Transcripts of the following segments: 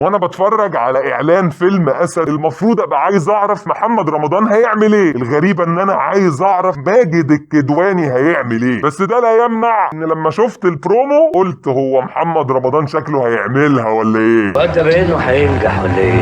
وانا بتفرج على اعلان فيلم اسد المفروض ابقى عايز اعرف محمد رمضان هيعمل ايه. الغريبه ان انا عايز اعرف ماجد الكدواني هيعمل ايه، بس ده لا يمنع ان لما شفت البرومو قلت هو محمد رمضان شكله هيعملها ولا ايه؟ وانت باين له هينجح ولا ايه؟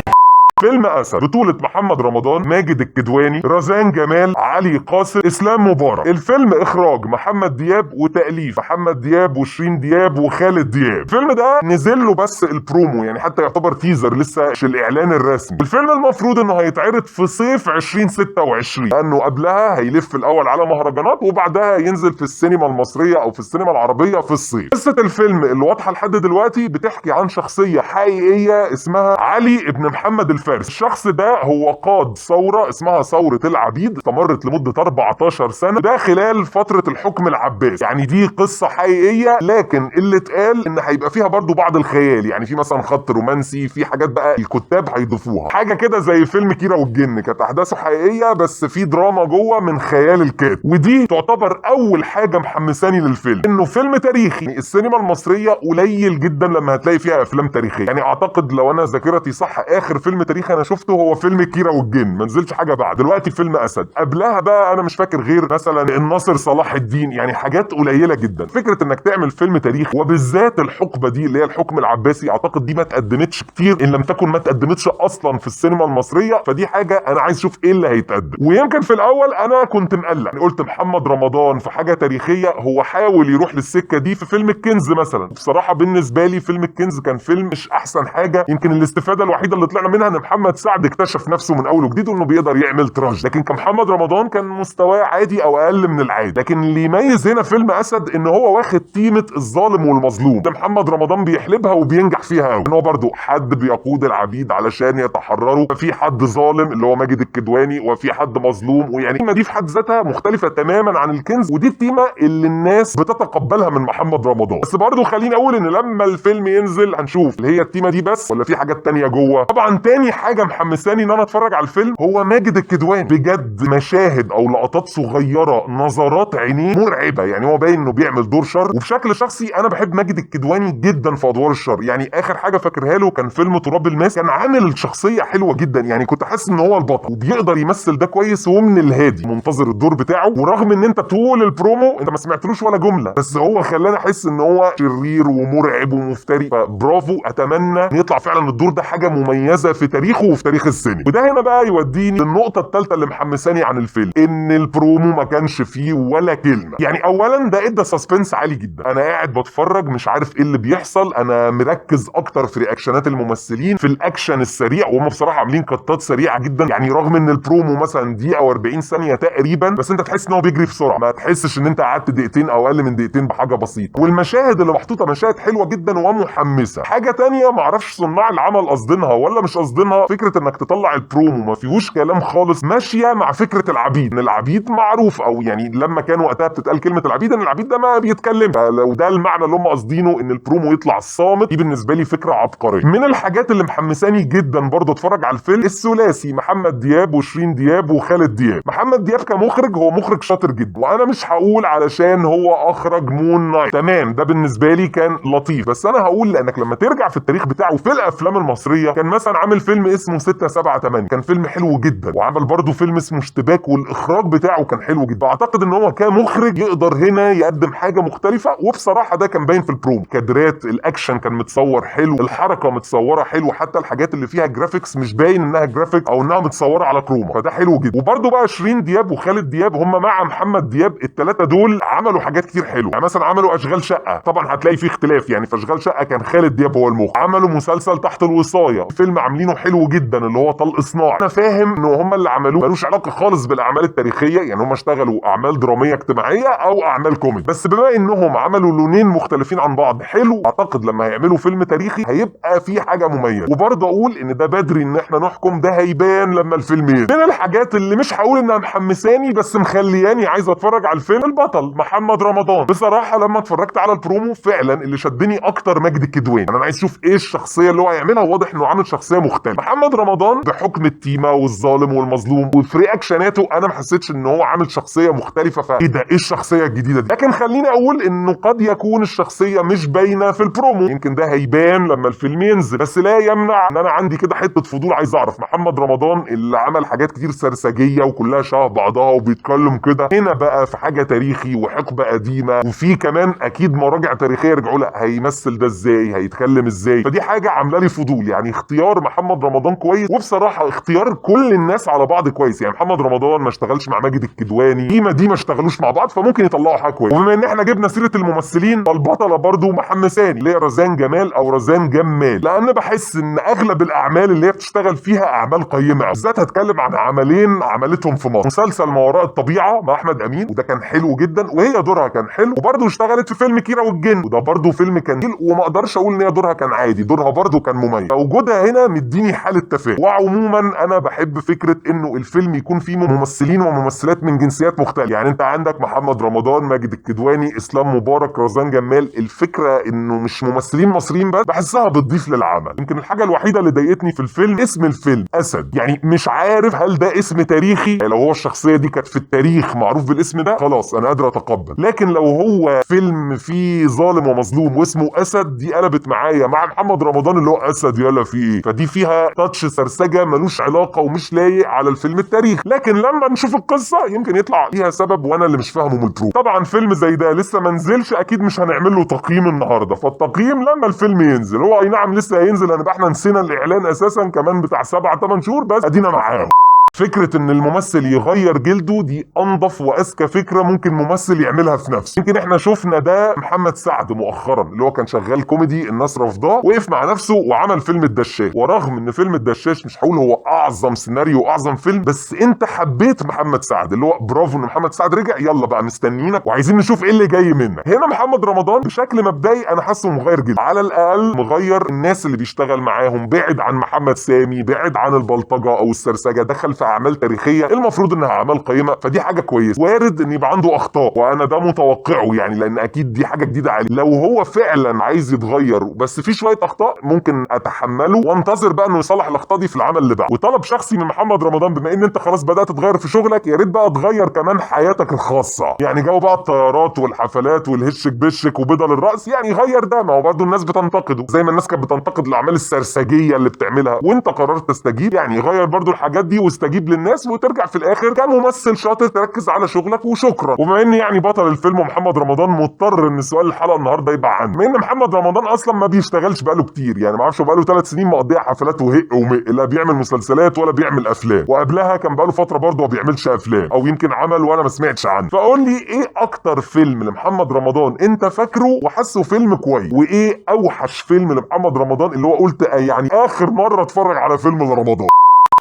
فيلم اسد بطولة محمد رمضان، ماجد الكدواني، رزان جمال، علي قاسم، اسلام مبارك. الفيلم اخراج محمد دياب وتأليف محمد دياب وشيرين دياب وخالد دياب. الفيلم ده نزل له بس البرومو، يعني حتى يعتبر تيزر لسه مش الاعلان الرسمي. الفيلم المفروض انه هيتعرض في صيف 2026 لانه قبلها هيلف الاول على مهرجانات وبعدها ينزل في السينما المصرية او في السينما العربية في الصيف. قصة الفيلم اللي واضحة لحد دلوقتي بتحكي عن شخصية حقيقية اسمها علي ابن محمد الفارس. الشخص ده هو قاد ثورة اسمها ثورة العبيد استمرت لمدة 14 سنة، ده خلال فترة الحكم العباسي. يعني دي قصة حقيقية، لكن اللي اتقال ان هيبقى فيها برضو بعض الخيال، يعني في مثلا خط رومانسي، في حاجات بقى الكتاب هيضيفوها، حاجة كده زي فيلم كيرة والجن، كانت احداثه حقيقية بس في دراما جوه من خيال الكاتب. ودي تعتبر اول حاجة محمساني للفيلم، انه فيلم تاريخي. السينما المصرية قليل جدا لما هتلاقي فيها افلام تاريخية، يعني اعتقد لو انا ذاكرتي صح اخر فيلم تاريخي انا شفته هو فيلم كيرة والجن، ما نزلش حاجه بعد. دلوقتي فيلم اسد، قبلها بقى انا مش فاكر غير مثلا الناصر صلاح الدين، يعني حاجات قليله جدا. فكره انك تعمل فيلم تاريخي وبالذات الحقبه دي اللي هي الحكم العباسي، اعتقد دي ما تقدمتش كتير ان لم تكن ما تقدمتش اصلا في السينما المصريه، فدي حاجه انا عايز اشوف ايه اللي هيتقدم. ويمكن في الاول انا كنت مقلق، يعني قلت محمد رمضان في حاجه تاريخيه، هو حاول يروح للسكه دي في فيلم الكنز مثلا. بصراحه بالنسبه لي فيلم الكنز كان فيلم مش احسن حاجه، يمكن الاستفاده الوحيده اللي طلعنا منها ان محمد سعد اكتشف نفسه من اول وجديد وانه بيقدر يعمل تراج، لكن كمحمد رمضان كان مستواه عادي او اقل من العادي. لكن اللي يميز هنا فيلم اسد ان هو واخد تيمه الظالم والمظلوم، ده محمد رمضان بيحلبها وبينجح فيها قوي، ان هو برضو حد بيقود العبيد علشان يتحرروا، ففي حد ظالم اللي هو ماجد الكدواني وفي حد مظلوم، ويعني التيمه دي في حد ذاتها مختلفه تماما عن الكنز، ودي التيمه اللي الناس بتتقبلها من محمد رمضان. بس برضو خليني اقول ان لما الفيلم ينزل هنشوف اللي هي التيمه دي بس ولا في حاجات تانية جوه. طبعا تاني حاجه محمساني ان انا اتفرج على الفيلم هو ماجد الكدواني، بجد مشاهد او لقطات صغيره نظرات عينيه مرعبه، يعني هو باين انه بيعمل دور شر، وبشكل شخصي انا بحب ماجد الكدواني جدا في ادوار الشر. يعني اخر حاجه فاكرها له كان فيلم تراب الماس، كان عامل الشخصيه حلوه جدا، يعني كنت حاسس ان هو البطل وبيقدر يمثل ده كويس، ومن الهادي منتظر الدور بتاعه. ورغم ان انت طول البرومو انت ما سمعتلوش ولا جمله، بس هو خلاني احس ان هو شرير ومرعب ومفتري، فبرافو. اتمنى ان يطلع فعلا الدور ده حاجه مميزه في تاريخه وفي تاريخ السينما. وده هنا بقى يوديني للنقطه الثالثه اللي محمساني عن الفيلم، ان البرومو ما كانش فيه ولا كلمه. يعني اولا ده ادى سسبنس عالي جدا، انا قاعد بتفرج مش عارف ايه اللي بيحصل، انا مركز اكتر في رياكشنات الممثلين، في الاكشن السريع، وهم بصراحه عاملين قطات سريعه جدا. يعني رغم ان البرومو مثلا دقيقه و40 ثانيه تقريبا، بس انت تحس ان هو بيجري بسرعه، ما تحسش ان انت قعدت دقيقتين او اقل من دقيقتين بحاجه بسيطه. والمشاهد اللي محطوطه مشاهد حلوه جدا ومحمسه. حاجه تانية معرفش صناع العمل قصدينها ولا مش قصدينها، فكره انك تطلع البرومو ما فيهوش كلام خالص ماشيه مع فكره العبيد، ان العبيد معروف، او يعني لما كان وقتها بتتقال كلمه العبيد ان العبيد ده ما بيتكلم، فلو ده المعنى اللي هم قاصدينه ان البرومو يطلع صامت، دي بالنسبه لي فكره عبقريه. من الحاجات اللي محمساني جدا برضه اتفرج على الفيلم الثلاثي محمد دياب وشيرين دياب وخالد دياب. محمد دياب كمخرج هو مخرج شاطر جدا، وانا مش هقول علشان هو اخرج مون نايت تمام ده بالنسبه لي كان لطيف، بس انا هقول لانك لما ترجع في التاريخ بتاعه في الافلام المصريه، كان مثلا عامل فيلم اسمه 6 7 8 كان فيلم حلو جدا، وعمل برضه فيلم اسمه اشتباك والاخراج بتاعه كان حلو جدا. اعتقد ان هو كمخرج يقدر هنا يقدم حاجه مختلفه، وبصراحه ده كان باين في البروم، كادرات الاكشن كان متصور حلو، الحركه متصوره حلو، حتى الحاجات اللي فيها جرافيكس مش باين انها جرافيك او انها متصوره على كروما، فده حلو جدا. وبرضه بقى شيرين دياب وخالد دياب هم مع محمد دياب، الثلاثه دول عملوا حاجات كتير حلوه. يعني مثلا عملوا اشغال شقه، طبعا هتلاقي فيه اختلاف، يعني في اشغال شقه كان خالد دياب هو المخرج. عملوا مسلسل تحت الوصايه، فيلم عاملينه حلو جدا اللي هو طلق صناعي. انا فاهم ان هم اللي عملوه ملوش علاقه خالص بالاعمال التاريخيه، يعني هم اشتغلوا اعمال دراميه اجتماعيه او اعمال كوميدي، بس بما انهم عملوا لونين مختلفين عن بعض حلو، اعتقد لما هيعملوا فيلم تاريخي هيبقى فيه حاجه مميزه. وبرضه اقول ان ده بدري ان احنا نحكم، ده هيبان لما الفيلم ينزل. من الحاجات اللي مش هقول انها محمساني بس مخلياني عايز اتفرج على الفيلم، البطل محمد رمضان. بصراحه لما اتفرجت على البرومو فعلا اللي شدني اكتر ماجد الكدواني، انا عايز اشوف ايه الشخصيه اللي هو هيعملها، واضح انه عامل شخصيه مختلفه. محمد رمضان بحكم التيمه والظالم والمظلوم وفي رياكشناته انا ما حسيتش ان هو عامل شخصيه مختلفه، فايه ده ايه الشخصيه الجديده دي؟ لكن خليني اقول انه قد يكون الشخصيه مش باينه في البرومو، يمكن ده هيبان لما الفيلم ينزل، بس لا يمنع ان انا عندي كده حته فضول عايز اعرف محمد رمضان اللي عمل حاجات كتير سرسجيه وكلها شبه بعضها وبيتكلم كده، هنا بقى في حاجه تاريخي وحقبه قديمه وفي كمان اكيد مراجع تاريخيه رجعوا لها، هيمثل ده ازاي؟ هيتكلم ازاي؟ فدي حاجه عامله لي فضول. يعني اختيار محمد رمضان كويس، وبصراحه اختيار كل الناس على بعض كويس. يعني محمد رمضان ما اشتغلش مع ماجد الكدواني، دي ما اشتغلوش مع بعض، فممكن يطلعوا حاجه كويسه. وبما ان احنا جبنا سيره الممثلين، فالبطله برضو محمساني اللي هي رزان جمال او رزان جمال، لان بحس ان اغلب الاعمال اللي هي بتشتغل فيها اعمال قيمه. بالذات هتكلم عن عملين عملتهم في مصر، مسلسل ما وراء الطبيعه مع احمد امين وده كان حلو جدا وهي دورها كان حلو، وبرضو اشتغلت في فيلم كيرة والجن وده برضو فيلم كان حلو، وما اقدرش اقول ان هي دورها كان عادي، دورها برضو كان مميز. فوجودها هنا مديني حاله تفاؤل. وعموما انا بحب فكره انه الفيلم يكون فيه ممثلين وممثلات من جنسيات مختلفه. يعني انت عندك محمد رمضان، ماجد الكدواني، اسلام مبارك، رزان جمال. الفكره انه مش ممثلين مصريين بس، بحسها بتضيف للعمل. يمكن الحاجه الوحيده اللي ضايقتني في الفيلم اسم الفيلم اسد. يعني مش عارف هل ده اسم تاريخي، لو هو الشخصيه دي كانت في التاريخ معروف بالاسم ده خلاص انا قادر اتقبل، لكن لو هو فيلم فيه ظالم ومظلوم واسمه اسد، دي قلبت معايا مع محمد رمضان اللي هو اسد يلا في ايه. فدي فيها تاتش سرسجه ملوش علاقه ومش لايق على الفيلم التاريخي، لكن لما نشوف القصه يمكن يطلع ليها سبب وانا اللي مش فاهمه من البرو. طبعا فيلم زي ده لسه ما نزلش، اكيد مش هنعمل له تقييم النهارده، فالتقييم لما الفيلم ينزل. هو اي نعم لسه هينزل، هنبقى احنا نسينا الاعلان اساسا كمان بتاع 7-8 شهور، بس ادينا معاهم. فكرة ان الممثل يغير جلده دي انضف واذكى فكرة ممكن ممثل يعملها في نفسه. يمكن احنا شفنا ده محمد سعد مؤخرا اللي هو كان شغال كوميدي الناس رافضاه، وقف مع نفسه وعمل فيلم الدشاش. ورغم ان فيلم الدشاش مش هقول هو اعظم سيناريو واعظم فيلم، بس انت حبيت محمد سعد، اللي هو برافو ان محمد سعد رجع، يلا بقى مستنيينك وعايزين نشوف ايه اللي جاي منك. هنا محمد رمضان بشكل مبدئي انا حاسه مغير جلده، على الاقل مغير الناس اللي بيشتغل معاهم، بعد عن محمد سامي، بعد عن البلطجة او السرسجة، دخل في اعمال تاريخيه المفروض انها اعمال قيمه، فدي حاجه كويسه. وارد ان يبقى عنده اخطاء وانا ده متوقعه، يعني لان اكيد دي حاجه جديده عليه. لو هو فعلا عايز يتغير بس في شويه اخطاء ممكن اتحمله وانتظر بقى انه يصلح الاخطاء دي في العمل اللي بعده. وطلب شخصي من محمد رمضان، بما ان انت خلاص بدات تتغير في شغلك، يا ريت بقى تغير كمان حياتك الخاصه. يعني جو بقى الطيارات والحفلات والهشك بشك وبدل الرأس، يعني غير ده. ما هو برضه الناس بتنتقده زي ما الناس كانت بتنتقد الاعمال السرسجيه اللي بتعملها، وانت قررت تستجيب. يعني غير برضه الحاجات دي واستجيب للناس، وترجع في الاخر كممثل شاطر تركز على شغلك وشكرا. وبما ان يعني بطل الفيلم محمد رمضان، مضطر ان سؤال الحلقه النهارده يبقى عنه، بما ان محمد رمضان اصلا ما بيشتغلش بقاله كتير، يعني ما اعرفش بقاله 3 سنين مقضيها حفلات وهق ومق، لا بيعمل مسلسلات ولا بيعمل افلام، وقبلها كان بقاله فتره برضه ما بيعملش افلام، او يمكن عمل وانا ما سمعتش عنه. فقول لي ايه اكتر فيلم لمحمد رمضان انت فاكره وحاسه فيلم كويس، وايه اوحش فيلم لمحمد رمضان اللي هو قلت يعني اخر مره اتفرج على فيلم لرمضان.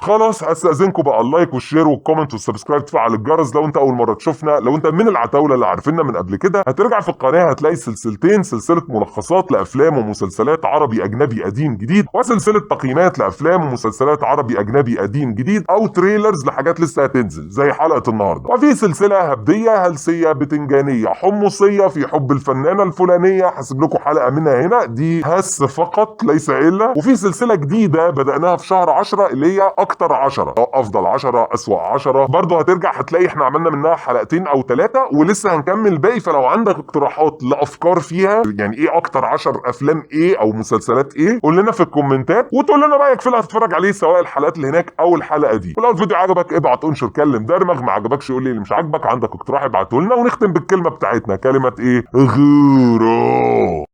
خلاص هستأذنكم بقى، اللايك والشير والكومنت والسبسكرايب، تفعل الجرس لو انت اول مره تشوفنا. لو انت من العتاوله اللي عارفيننا من قبل كده، هترجع في القناه هتلاقي سلسلتين، سلسله ملخصات لافلام ومسلسلات عربي اجنبي قديم جديد، وسلسله تقييمات لافلام ومسلسلات عربي اجنبي قديم جديد، او تريلرز لحاجات لسه هتنزل زي حلقه النهارده. وفي سلسله هبديه هلسيه بتنجانيه حمصيه في حب الفنانه الفلانيه، هسيب لكم حلقه منها هنا، دي هس فقط ليس الا. وفي سلسله جديده بدأناها في شهر 10 اللي هي اكتر 10، افضل 10، اسوأ 10، برضه هترجع هتلاقي احنا عملنا منها حلقتين او 3، ولسه هنكمل الباقي. فلو عندك اقتراحات لافكار فيها، يعني ايه اكتر 10 افلام ايه او مسلسلات ايه، قول لنا في الكومنتات وتقول لنا رايك في اللي هتتفرج عليه، سواء الحلقات اللي هناك او الحلقه دي. ولو الفيديو عجبك ابعت انشر كلم درمغ، ما عجبكش قول لي اللي مش عاجبك، عندك اقتراح ابعته لنا. ونختم بالكلمه بتاعتنا، كلمه ايه؟ غيره.